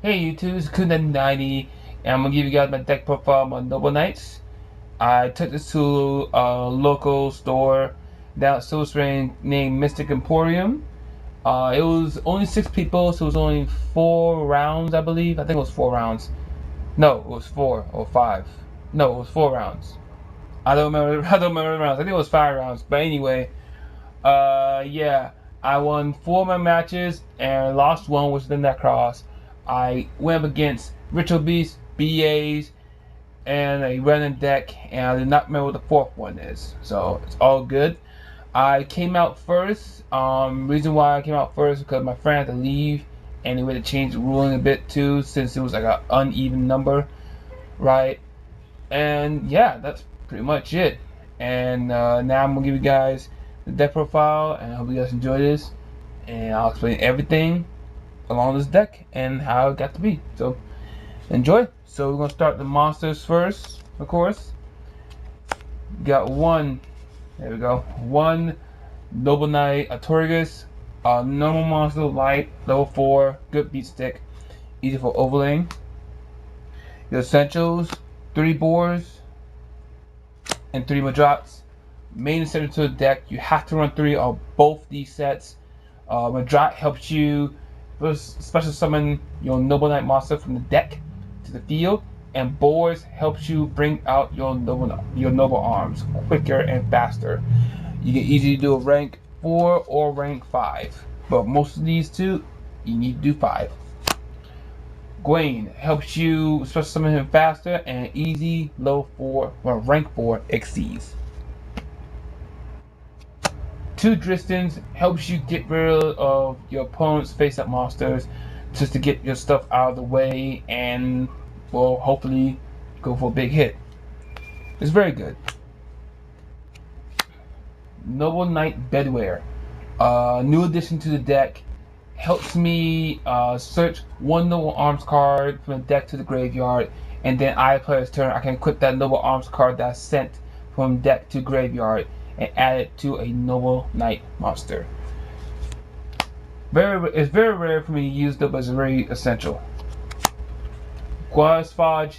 Hey YouTube, it's Kun90, and I'm gonna give you guys my deck profile on Noble Knights. I took this to a local store down at Silver Spring named Mystic Emporium. It was only 6 people, so it was only 4 rounds, I believe. I think it was 4 rounds. No, it was 4 or 5. No, it was 4 rounds. I don't remember. I don't remember the rounds. I think it was 5 rounds. But anyway, yeah, I won 4 of my matches and lost one, which was the Necros. I went up against Ritual Beast, BAs, and a random deck, and I did not remember what the fourth one is. So it's all good. I came out first. Reason why I came out first because my friend had to leave, and they had to change the ruling a bit too, since it was like an uneven number, right? And yeah, that's pretty much it. And now I'm gonna give you guys the deck profile, and I hope you guys enjoy this. And I'll explain everything along this deck and how it got to be. So enjoy. So we're gonna start the monsters first, of course. Got one. There we go. One Noble Knight Artorigus, normal monster, light, level 4, good beat stick, easy for overlaying. Your essentials: 3 boars and 3 Madrats. Main essential to the deck, you have to run 3 of both these sets. Madrat helps you special summon your Noble Knight monster from the deck to the field, and boars helps you bring out your noble arms quicker and faster. You can easily do a rank 4 or rank 5, but most of these two, you need to do 5. Gwaine helps you special summon him faster and easy low 4 or rank 4 exceeds. 2 Dristans helps you get rid of your opponent's face-up monsters just to get your stuff out of the way and, well, hopefully go for a big hit. It's very good. Noble Knight Bedwear, new addition to the deck, helps me search one Noble Arms card from the deck to the graveyard, and then I player's turn I can equip that Noble Arms card that I sent from deck to graveyard and add it to a Noble Knight monster. It's very rare for me to use them, but it's very essential. Guasfaj,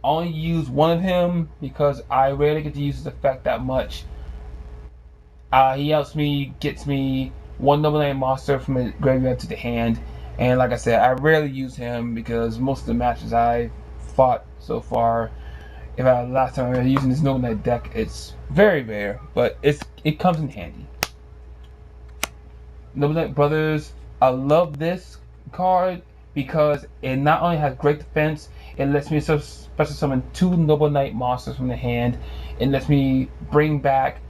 I only use one of him because I rarely get to use his effect that much. He helps me, gets me one Noble Knight monster from the graveyard to the hand, and like I said, I rarely use him because most of the matches I fought so far, if I last time I was using this Noble Knight deck, it's very rare, but it comes in handy. Noble Knight Brothers, I love this card because it not only has great defense, it lets me special summon 2 Noble Knight monsters from the hand. It lets me bring back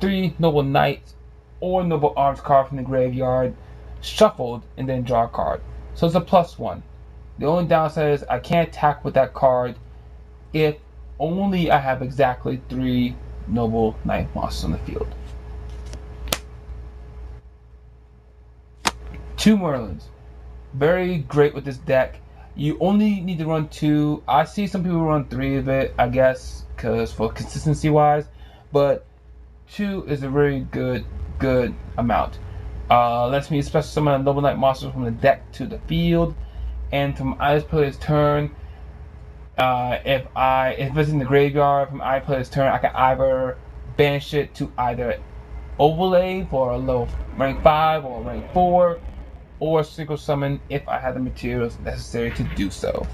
3 Noble Knights or Noble Arms card from the graveyard, shuffled, and then draw a card. So it's a +1. The only downside is I can't attack with that card if only I have exactly 3 Noble Knight monsters on the field. 2 Merlins. Very great with this deck. You only need to run 2. I see some people run 3 of it, I guess, because for consistency wise, but 2 is a very good amount. Lets me special summon a Noble Knight monster from the deck to the field, and from either player's turn, if it's in the graveyard from either player's turn, I can either banish it to either overlay for a low rank 5 or rank 4, or single summon if I have the materials necessary to do so.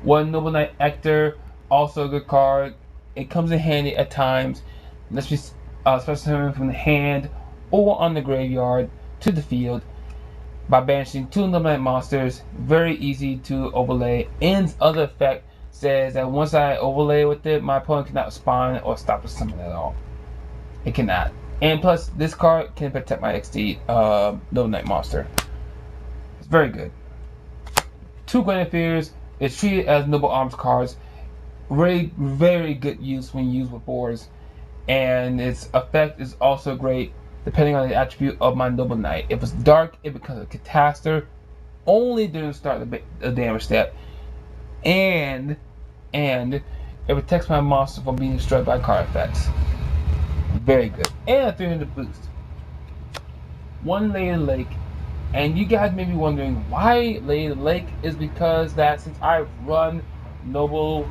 1 Noble Knight Ector, also a good card. It comes in handy at times. Lets me special summon from the hand or on the graveyard to the field by banishing 2 Noble Knight monsters. Very easy to overlay. And other effect says that once I overlay with it, my opponent cannot respond or stop the summon at all. It cannot. And plus, this card can protect my XD Noble Knight monster. It's very good. 2 Guinevere's is treated as Noble Arms cards. Very good use when used with boars. And its effect is also great depending on the attribute of my Noble Knight. If it's dark, it becomes a Catastor only during the start of the damage step. And it protects my monster from being destroyed by card effects. Very good. And a 300 boost. 1 Layered Lake And you guys may be wondering why Lady Lake is because that since I run Noble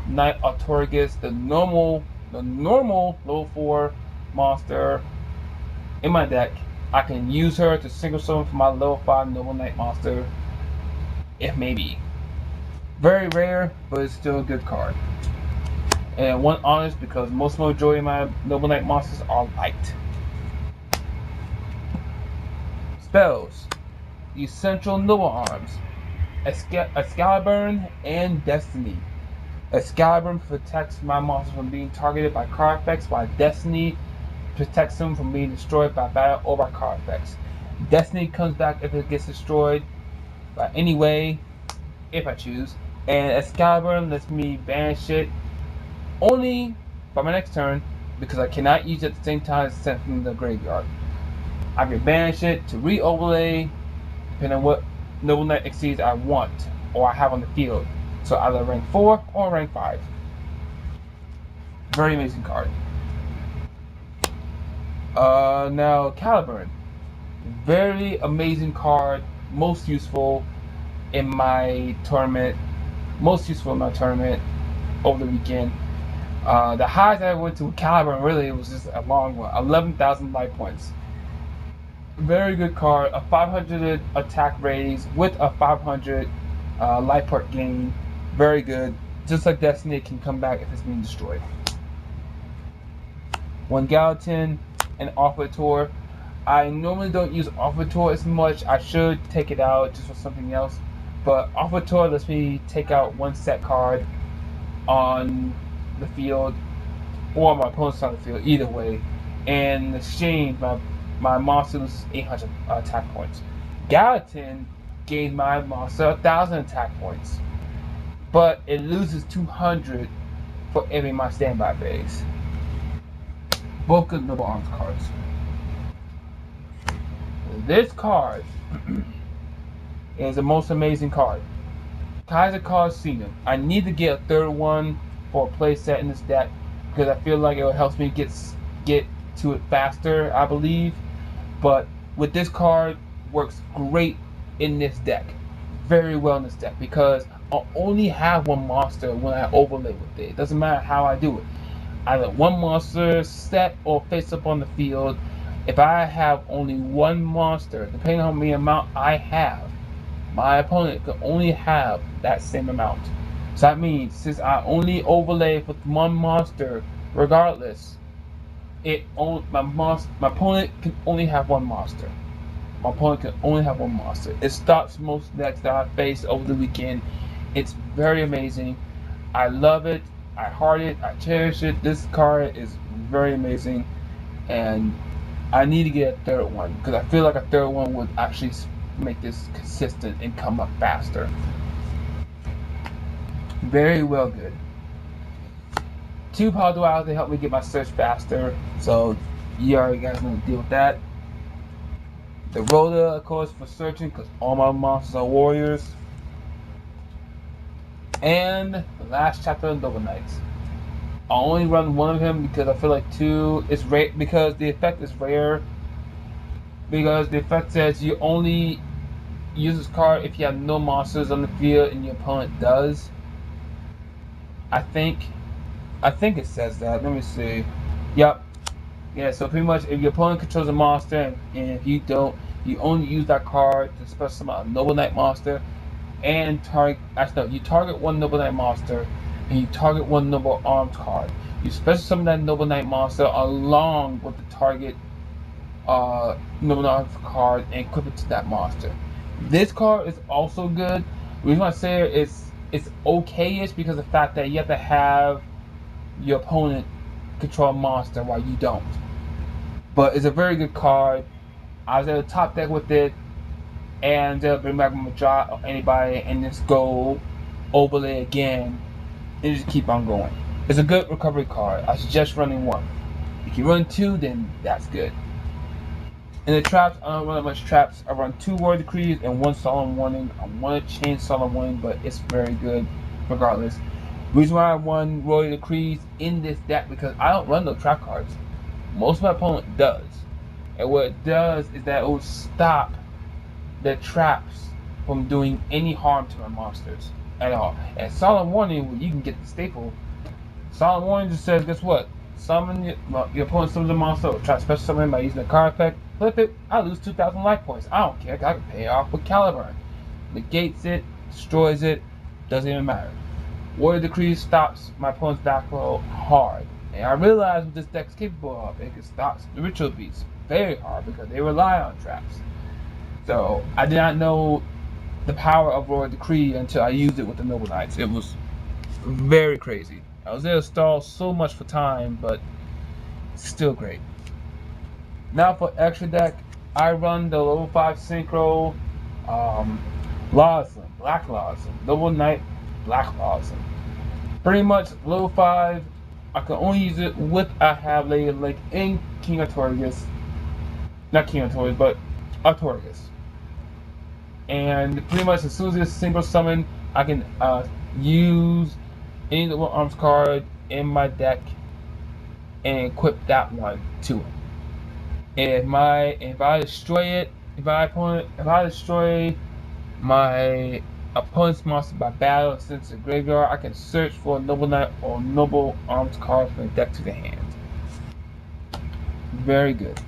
Knight Artorigus, the normal level 4 monster in my deck, I can use her to single summon for my level 5 Noble Knight monster, if maybe. Very rare, but it's still a good card. And one honest because most majority of my Noble Knight monsters are light. Spells. Essential Noble Arms. Excalibur and Destiny. Excalibur protects my monsters from being targeted by card effects, while Destiny protects them from being destroyed by battle or by card effects. Destiny comes back if it gets destroyed by any way, if I choose. And Excalibur lets me banish it only by my next turn because I cannot use it at the same time as sent from the graveyard. I can banish it to re-overlay depending on what Noble Knight exceeds I want or I have on the field. So either rank 4 or rank 5. Very amazing card. Now Caliburn. Very amazing card. Most useful in my tournament. Over the weekend. The highest I went to with Caliburn really was just a long one. 11,000 life points. Very good card. A 500 attack raise with a 500 life point gain. Very good. Just like Destiny, it can come back if it's being destroyed. One Gallatin and Offertor. I normally don't use Offertor as much. I should take it out just for something else. But Offertor lets me take out one set card on the field or my opponent's on the field, either way. And in exchange, my monster loses 800 attack points. Gallatin gains my monster 1,000 attack points. But it loses 200 for every my standby phase. Both good Noble Arms cards. This card is the most amazing card. Kaiser Coliseum. I need to get a third one for a playset in this deck because I feel like it will help me get to it faster, I believe. But with this card, works great in this deck. Very well in this deck because I'll only have one monster when I overlay with it. It doesn't matter how I do it. Either one monster set or face up on the field. If I have only one monster, depending on the amount I have, my opponent can only have that same amount. So that means since I only overlay with one monster, regardless, my opponent can only have one monster. My opponent can only have one monster. It stops most decks that I face over the weekend. It's very amazing. I love it. I heart it. I cherish it. This card is very amazing, and I need to get a third one because I feel like a third one would actually make this consistent and come up faster. Very well good. 2 power duals to help me get my search faster, so you already guys know to deal with that. The roller, of course, for searching because all my monsters are warriors. And the last chapter of Noble Knights. I only run one of him because I feel like 2 is rare because the effect is rare. Because the effect says you only use this card if you have no monsters on the field and your opponent does. I think it says that. Let me see. Yep. Yeah, so pretty much if your opponent controls a monster and if you don't, you only use that card to special summon a Noble Knight monster and you target one Noble Knight monster and you target one Noble Arms card. You special summon that Noble Knight monster along with the target Noble Arms card and equip it to that monster. This card is also good. The reason I say it's okay-ish because of the fact that you have to have your opponent control a monster while you don't. But it's a very good card. I was able to top deck with it and bring back Majot or anybody and just go overlay again and just keep on going. It's a good recovery card. I suggest running 1. If you run 2, then that's good. In the traps, I don't run much traps. I run 2 Word Decrees and 1 Solemn Warning. I want to change Solemn Warning, but it's very good regardless. The reason why I run Royal Decrees in this deck because I don't run no trap cards. Most of my opponent does. And what it does is that it will stop the traps from doing any harm to my monsters at all. And Solemn Warning, where you can get the staple. Solemn Warning just says, guess what? Summon your opponent summons a monster, or try to special summon by using a card effect. Flip it, I lose 2,000 life points. I don't care, I can pay it off with Caliburn. Negates it, destroys it, doesn't even matter. Warrior Decree stops my opponent's back row hard. And I realize what this deck is capable of. It can stop the Ritual Beasts very hard because they rely on traps. So I did not know the power of Warrior Decree until I used it with the Noble Knights. It was very crazy. I was able to stall so much for time, but still great. Now for extra deck, I run the level 5 Synchro Lawson, Black Lawson, Noble Knight, Black Lawson. Pretty much level 5, I can only use it with I have Lady of the Lake in King Artorias. Not King Artorias, but Artorias. And pretty much as soon as it's single summon, I can use any Noble Arms card in my deck and equip that one to it. And if I destroy my opponent's monster by battle since the graveyard, I can search for a Noble Knight or Noble Arms card from the deck to the hand. Very good.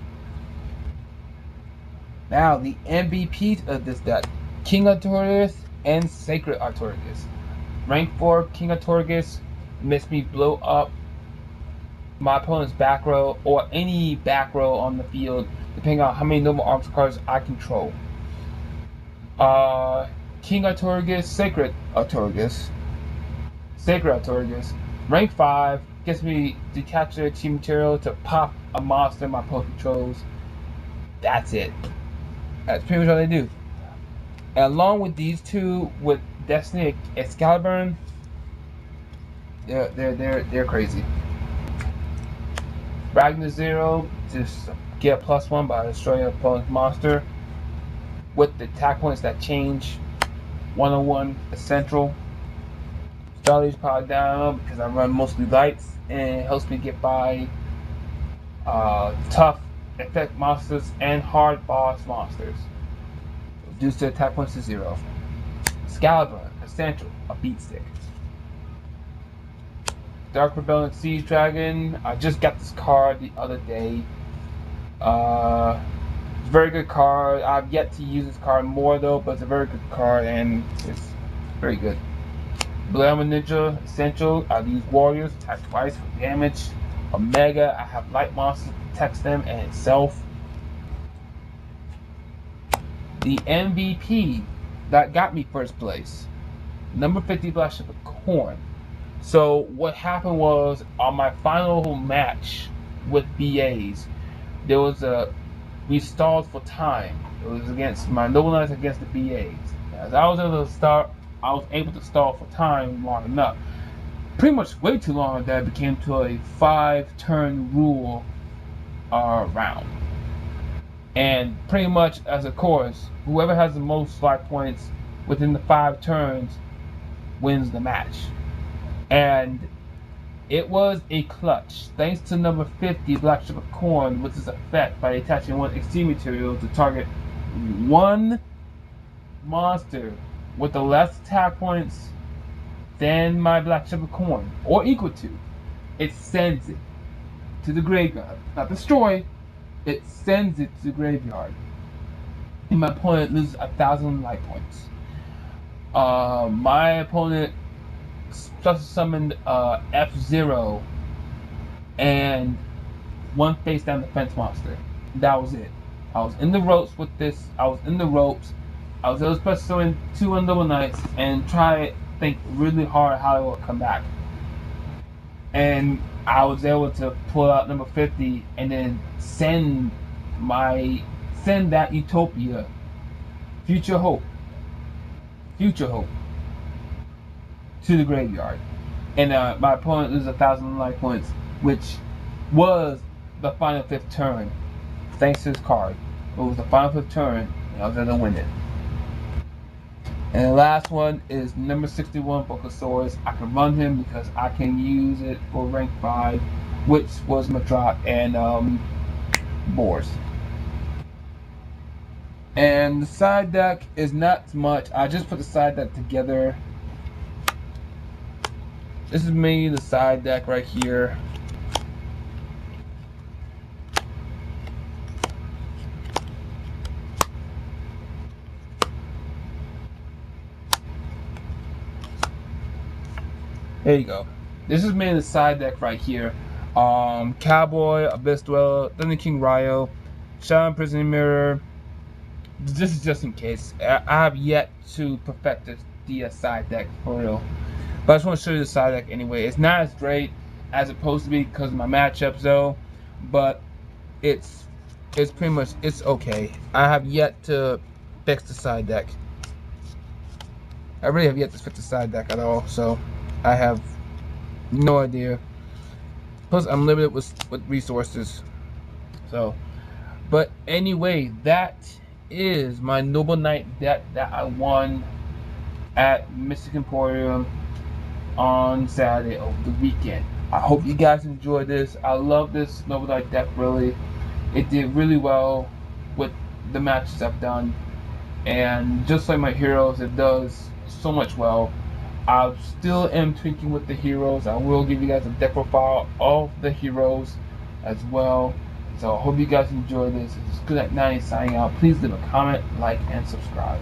Now the MVPs of this deck: King Artorias and Sacred Artorias. Rank 4 King Artorias makes me blow up my opponent's back row or any back row on the field, depending on how many Noble Arms cards I control. King Artorias, Sacred Artorias. Rank 5 gets me to capture Chi material to pop a monster my opponent controls. That's it. That's pretty much all they do. And along with these two, with Destiny Excalibur, they're crazy. Ragnar Zero, just get a +1 by destroying your opponent's monster. With the attack points that change, 101 Essential. Starlight power down because I run mostly lights, and it helps me get by tough effect monsters and hard boss monsters. Reduce the attack points to 0. Excalibur, Essential, a beat stick. Dark Rebellion Siege Dragon, I just got this card the other day. Very good card. I've yet to use this card more though, but it's a very good card and it's very good. Blammo Ninja, Essential, I use Warriors, attack twice for damage. Omega, I have light monsters, protects them and itself. The MVP that got me first place, number 50 Black Ship of Corn. So what happened was, on my final match with BAs, we stalled for time. It was against my Noble Knights against the BAs. As I was able to stall for time long enough. Pretty much way too long that it became to a 5-turn rule round. And pretty much as a chorus, whoever has the most life points within the 5 turns wins the match. And it was a clutch, thanks to number 50 Black Ship of Corn, with its effect by attaching one extreme material to target one monster with the less attack points than my Black Ship of Corn, or equal to. It sends it to the graveyard. Not destroy, it sends it to the graveyard. And my opponent loses 1,000 life points. My opponent special summoned F-Zero and one face down defense monster. That was it. I was in the ropes with this. I was able to special summon 2 Noble Knights and try to think really hard how it would come back. And I was able to pull out number 50 and then send that Utopia, Future Hope, to the graveyard. And my opponent loses 1,000 life points, which was the final 5th turn. Thanks to this card. It was the final 5th turn, and I was able to win it. And the last one is number 61, Bokosaurus. I can run him because I can use it for rank 5, which was Matrock and Boars. And the side deck is not much. I just put the side deck together. This is me, the side deck right here. There you go. This is me, the side deck right here. Cowboy, Abyss Dweller, Thunder King Ryo, Shadow Prison Mirror. This is just in case. I have yet to perfect the side deck for real. But I just want to show you the side deck anyway. It's not as great as it's supposed to be because of my matchups though. But it's pretty much, it's okay. I have yet to fix the side deck. I really have yet to fix the side deck at all. So I have no idea. Plus I'm limited with resources. So, but anyway, that is my Noble Knight deck that I won at Mystic Emporium on Saturday over the weekend. I hope you guys enjoyed this. I love this Noble Knight deck really. It did really well with the matches I've done. And just like my heroes, it does so much well. I still am tweaking with the heroes. I will give you guys a deck profile of the heroes as well. So I hope you guys enjoy this. This is Good Night 90 signing out. Please leave a comment, like, and subscribe.